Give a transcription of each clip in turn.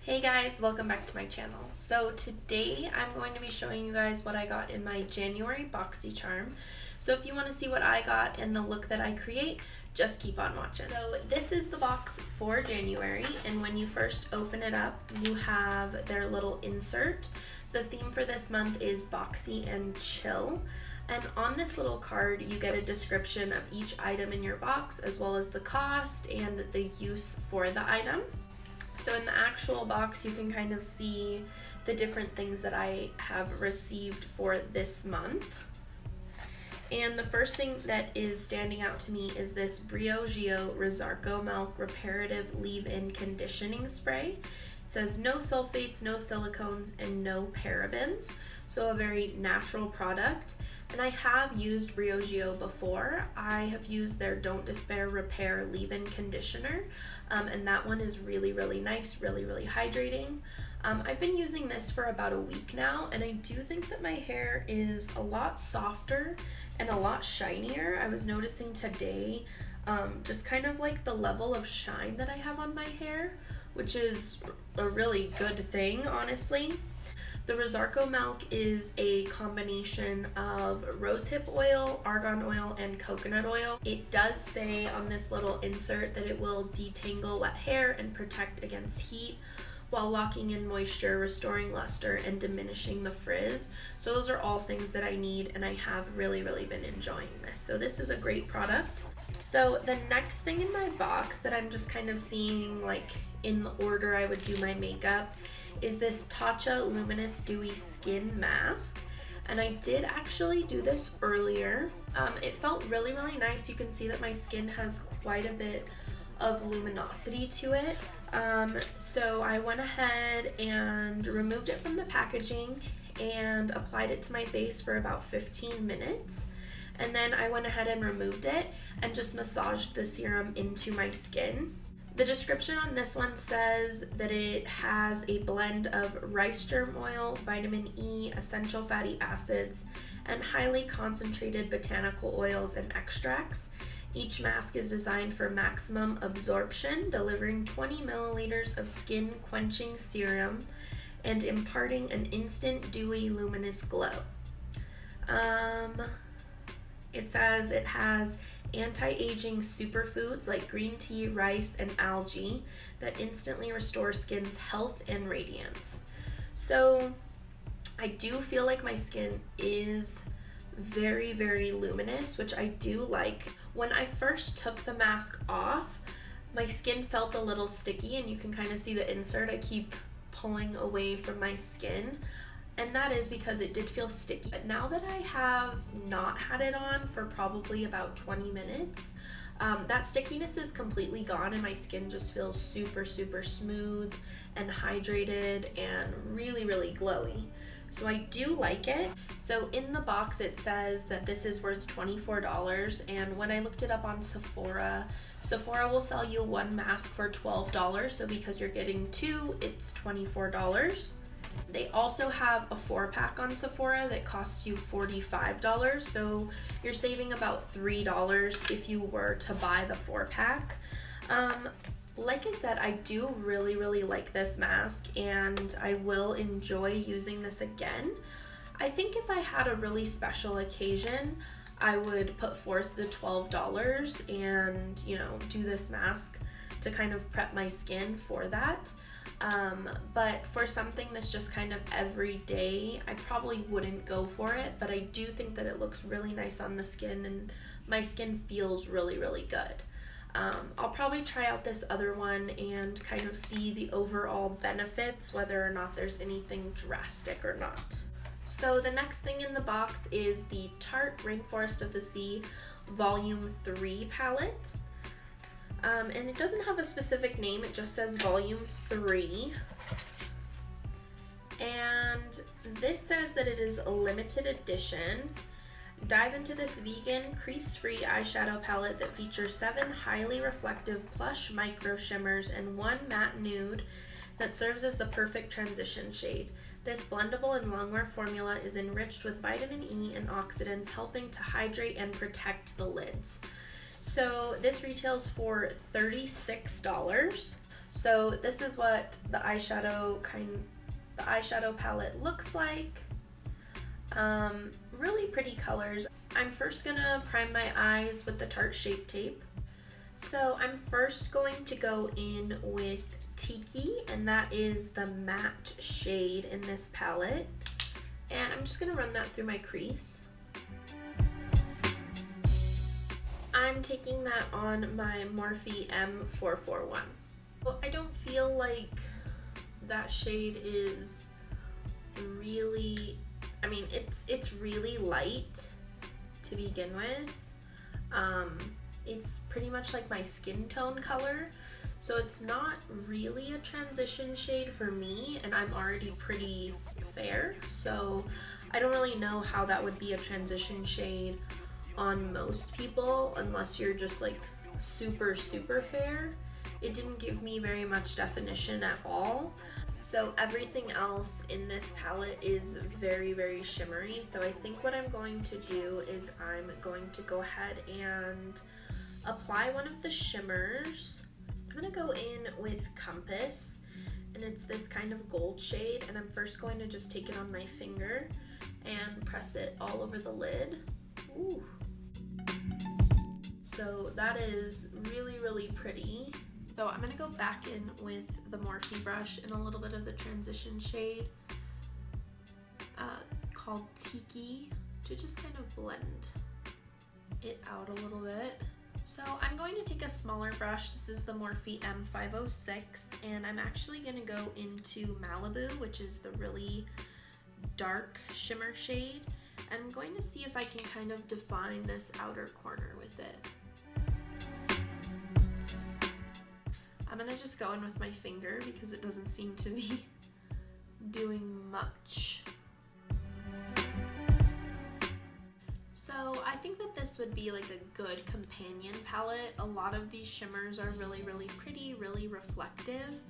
Hey guys, welcome back to my channel. So today I'm going to be showing you guys what I got in my January Boxycharm. So if you want to see what I got and the look that I create, just keep on watching. So this is the box for January, and when you first open it up, you have their little insert. The theme for this month is boxy and chill. And on this little card, you get a description of each item in your box, as well as the cost and the use for the item. So in the actual box, you can kind of see the different things that I have received for this month. And the first thing that is standing out to me is this Briogeo Rosarco Milk Reparative Leave-In Conditioning Spray. It says no sulfates, no silicones, and no parabens. So a very natural product. And I have used Briogeo before. I have used their Don't Despair Repair Leave-In Conditioner, and that one is really, really nice, really, really hydrating. I've been using this for about a week now, and I do think that my hair is a lot softer and a lot shinier. I was noticing today just kind of like the level of shine that I have on my hair, which is a really good thing, honestly. The Rosarco milk is a combination of rosehip oil, argan oil, and coconut oil. It does say on this little insert that it will detangle wet hair and protect against heat while locking in moisture, restoring luster, and diminishing the frizz. So those are all things that I need, and I have really, really been enjoying this. So this is a great product. So the next thing in my box that I'm just kind of seeing like in the order I would do my makeup is this Tatcha Luminous Dewy Skin Mask. And I did actually do this earlier. It felt really, really nice. You can see that my skin has quite a bit of luminosity to it. So I went ahead and removed it from the packaging and applied it to my face for about 15 minutes. And then I went ahead and removed it and just massaged the serum into my skin. The description on this one says that it has a blend of rice germ oil, vitamin E, essential fatty acids, and highly concentrated botanical oils and extracts. Each mask is designed for maximum absorption, delivering 20 milliliters of skin quenching serum and imparting an instant dewy luminous glow. It says it has anti-aging superfoods like green tea, rice, and algae that instantly restore skin's health and radiance. So I do feel like my skin is very, very luminous, which I do like. When I first took the mask off, my skin felt a little sticky, and you can kind of see the insert. I keep pulling away from my skin, and that is because it did feel sticky. But now that I have not had it on for probably about 20 minutes, that stickiness is completely gone, and my skin just feels super, super smooth and hydrated and really, really glowy. So I do like it. So in the box it says that this is worth $24, and when I looked it up on Sephora, Sephora will sell you one mask for $12, so because you're getting two, it's $24. They also have a 4-pack on Sephora that costs you $45, so you're saving about $3 if you were to buy the 4-pack. Like I said, I do really, really like this mask, and I will enjoy using this again. I think if I had a really special occasion, I would put forth the $12 and, you know, do this mask to kind of prep my skin for that. But for something that's just kind of everyday, I probably wouldn't go for it, but I do think that it looks really nice on the skin, and my skin feels really, really good. I'll probably try out this other one and kind of see the overall benefits, whether or not there's anything drastic or not. So the next thing in the box is the Tarte Rainforest of the Sea Volume 3 palette. And it doesn't have a specific name, it just says Volume 3. And this says that it is a limited edition. Dive into this vegan, crease-free eyeshadow palette that features 7 highly reflective plush micro shimmers and 1 matte nude that serves as the perfect transition shade. This blendable and longwear formula is enriched with vitamin E and oxidants, helping to hydrate and protect the lids. So this retails for $36. So this is what the eyeshadow palette looks like. Really pretty colors. I'm first gonna prime my eyes with the Tarte Shape Tape. So I'm first going to go in with Tiki, and that is the matte shade in this palette. And I'm just gonna run that through my crease. I'm taking that on my Morphe M441. Well, I don't feel like that shade is really, I mean, it's really light to begin with. It's pretty much like my skin tone color, so it's not really a transition shade for me, and I'm already pretty fair, so I don't really know how that would be a transition shade on most people unless you're just like super fair. It didn't give me very much definition at all. So everything else in this palette is very shimmery. So I think what I'm going to do is I'm going to go ahead and apply one of the shimmers. I'm gonna go in with Compass, and it's this kind of gold shade, and I'm first going to just take it on my finger and press it all over the lid. Ooh. So that is really pretty. So I'm gonna go back in with the Morphe brush in a little bit of the transition shade called Tiki to just kind of blend it out a little bit. So I'm going to take a smaller brush. This is the Morphe M506, and I'm actually gonna go into Malibu, which is the really dark shimmer shade. And I'm going to see if I can kind of define this outer corner with it. I'm gonna just go in with my finger because it doesn't seem to be doing much. So I think that this would be like a good companion palette. A lot of these shimmers are really pretty, really reflective,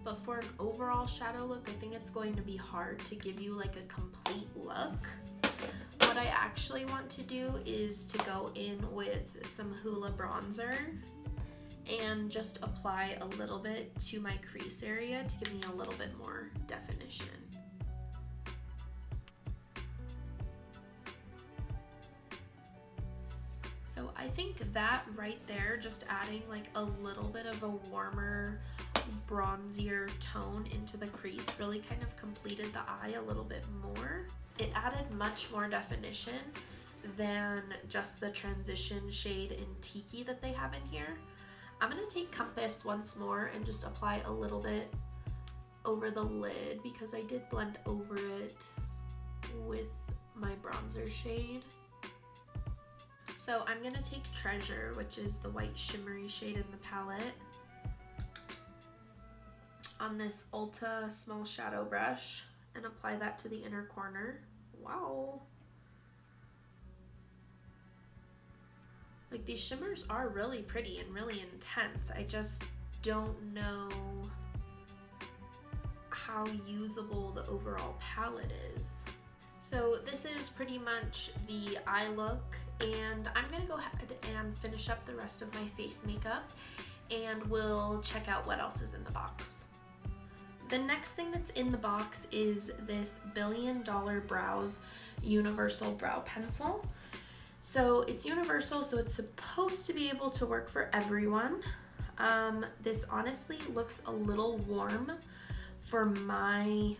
but for an overall shadow look, I think it's going to be hard to give you like a complete look. What I actually want to do is to go in with some Hoola Bronzer and just apply a little bit to my crease area to give me a little bit more definition. So I think that right there, just adding like a little bit of a warmer, bronzier tone into the crease really kind of completed the eye a little bit more. It added much more definition than just the transition shade in Tiki that they have in here. I'm gonna take Compass once more and just apply a little bit over the lid because I did blend over it with my bronzer shade. So I'm gonna take Treasure, which is the white shimmery shade in the palette, on this Ulta small shadow brush and apply that to the inner corner. Wow. Like, these shimmers are really pretty and really intense. I just don't know how usable the overall palette is. So this is pretty much the eye look, and I'm gonna go ahead and finish up the rest of my face makeup, and we'll check out what else is in the box. The next thing that's in the box is this Billion Dollar Brows Universal Brow Pencil. So it's universal, so it's supposed to be able to work for everyone. This honestly looks a little warm for my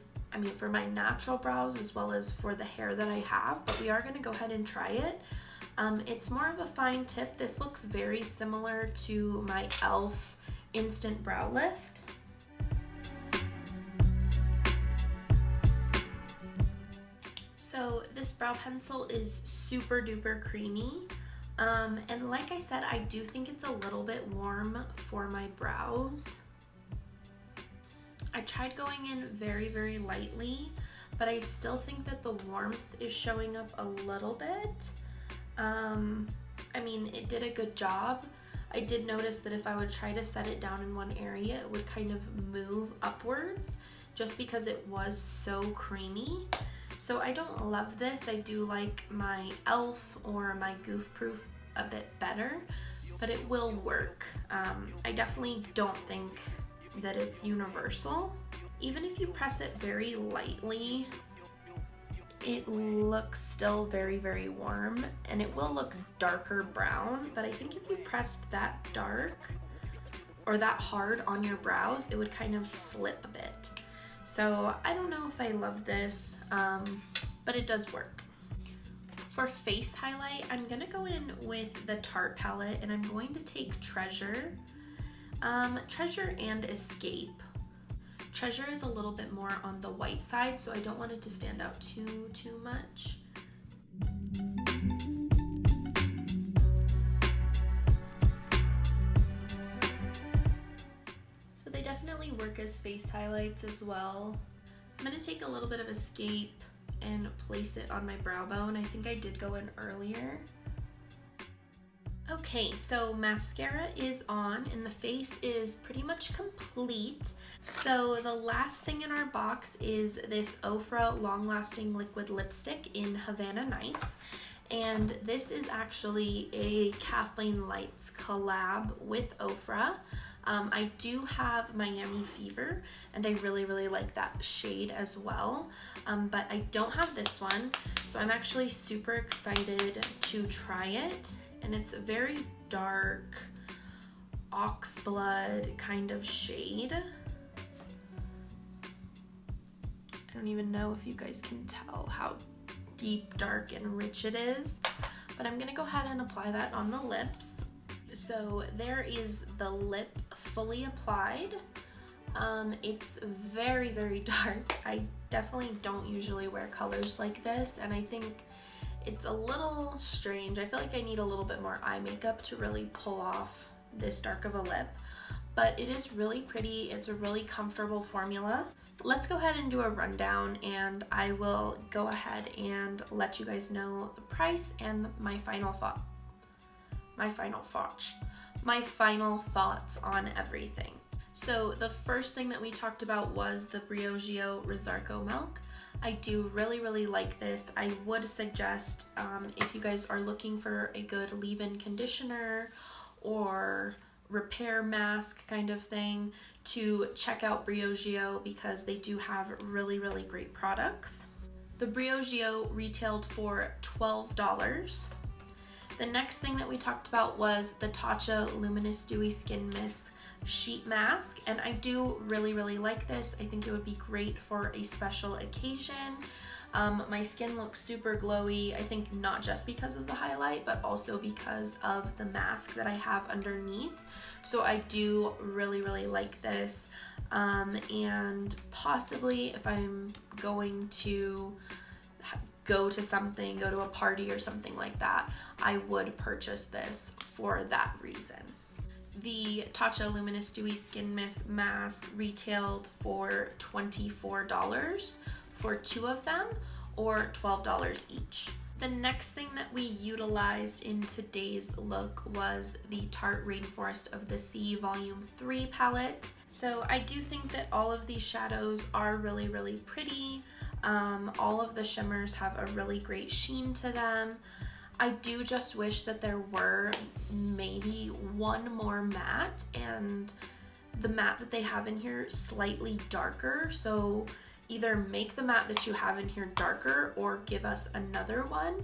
natural brows as well as for the hair that I have, but we are gonna go ahead and try it. It's more of a fine tip. This looks very similar to my e.l.f. Instant Brow Lift. So this brow pencil is super duper creamy, and like I said, I do think it's a little bit warm for my brows. I tried going in very lightly, but I still think that the warmth is showing up a little bit. I mean, it did a good job. I did notice that if I would try to set it down in one area, it would kind of move upwards just because it was so creamy. So I don't love this. I do like my e.l.f. or my Goof Proof a bit better, but it will work. I definitely don't think that it's universal. Even if you press it very lightly, it looks still very, very warm, and it will look darker brown, but I think if you pressed that dark or that hard on your brows, it would kind of slip a bit. So I don't know if I love this, but it does work. For face highlight, I'm gonna go in with the Tarte palette, and I'm going to take Treasure and Escape. Treasure is a little bit more on the white side, so I don't want it to stand out too much. So they definitely work as face highlights as well. I'm gonna take a little bit of Escape and place it on my brow bone. I think I did go in earlier. Okay, so mascara is on and the face is pretty much complete. So the last thing in our box is this Ofra Long Lasting Liquid Lipstick in Havana Nights. And this is actually a Kathleen Lights collab with Ofra. I do have Miami Fever, and I really, really like that shade as well, but I don't have this one, so I'm actually super excited to try it. And it's a very dark oxblood kind of shade. I don't even know if you guys can tell how deep, dark, and rich it is, but I'm gonna go ahead and apply that on the lips. So there is the lip fully applied. It's very, very dark. I definitely don't usually wear colors like this, and I think it's a little strange. I feel like I need a little bit more eye makeup to really pull off this dark of a lip, but it is really pretty. It's a really comfortable formula. Let's go ahead and do a rundown, and I will go ahead and let you guys know the price and my final thoughts on everything. So the first thing that we talked about was the Briogeo Rosarco milk. I do really, really like this. I would suggest if you guys are looking for a good leave-in conditioner or repair mask kind of thing, to check out Briogeo because they do have really, really great products. The Briogeo retailed for $12. The next thing that we talked about was the Tatcha Luminous Dewy Skin Mist Sheet Mask, and I do really, really like this. I think it would be great for a special occasion. My skin looks super glowy, I think not just because of the highlight, but also because of the mask that I have underneath. So I do really, really like this. And possibly if I'm going to go to a party or something like that, I would purchase this for that reason. The Tatcha Luminous Dewy Skin Mist Mask retailed for $24 for 2 of them, or $12 each. The next thing that we utilized in today's look was the Tarte Rainforest of the Sea Volume 3 palette. So I do think that all of these shadows are really, really pretty. All of the shimmers have a really great sheen to them. I do just wish that there were maybe one more matte, and the matte that they have in here slightly darker. So either make the matte that you have in here darker or give us another one,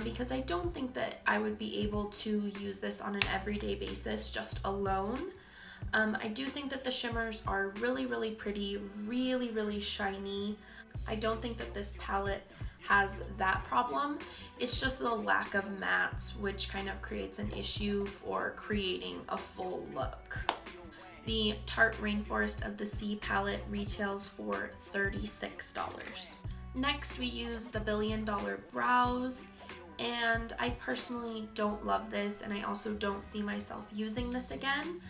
because I don't think that I would be able to use this on an everyday basis just alone. I do think that the shimmers are really, really pretty, really, really shiny. I don't think that this palette has that problem. It's just the lack of mattes, which kind of creates an issue for creating a full look. The Tarte Rainforest of the Sea palette retails for $36. Next, we use the $1 Billion Brows, and I personally don't love this, and I also don't see myself using this again.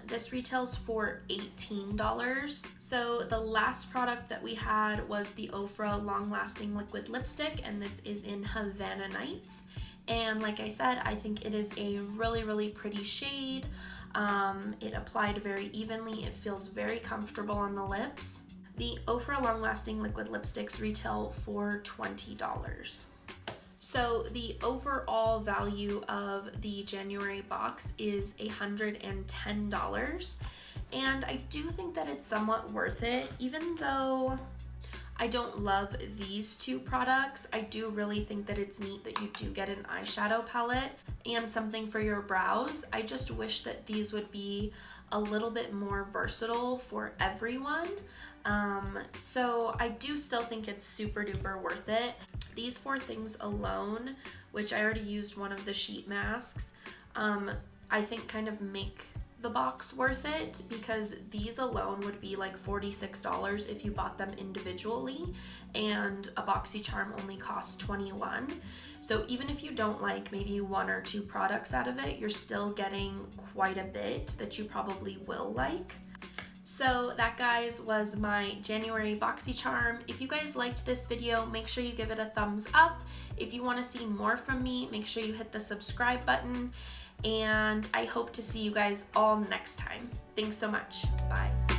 This retails for $18. So the last product that we had was the Ofra Long Lasting Liquid Lipstick, and this is in Havana Nights. And like I said, I think it is a really, really pretty shade. It applied very evenly. It feels very comfortable on the lips. The Ofra Long Lasting Liquid Lipsticks retail for $20. So the overall value of the January box is $110. and I do think that it's somewhat worth it. Even though I don't love these two products, I do really think that it's neat that you do get an eyeshadow palette and something for your brows. I just wish that these would be a little bit more versatile for everyone. So I do still think it's super duper worth it. These 4 things alone, which I already used one of the sheet masks, I think kind of make the box worth it, because these alone would be like $46 if you bought them individually, and a Boxycharm only costs $21. So even if you don't like maybe 1 or 2 products out of it, you're still getting quite a bit that you probably will like. So that, guys, was my January Boxycharm. If you guys liked this video, make sure you give it a thumbs up. If you want to see more from me, make sure you hit the subscribe button. And I hope to see you guys all next time. Thanks so much. Bye.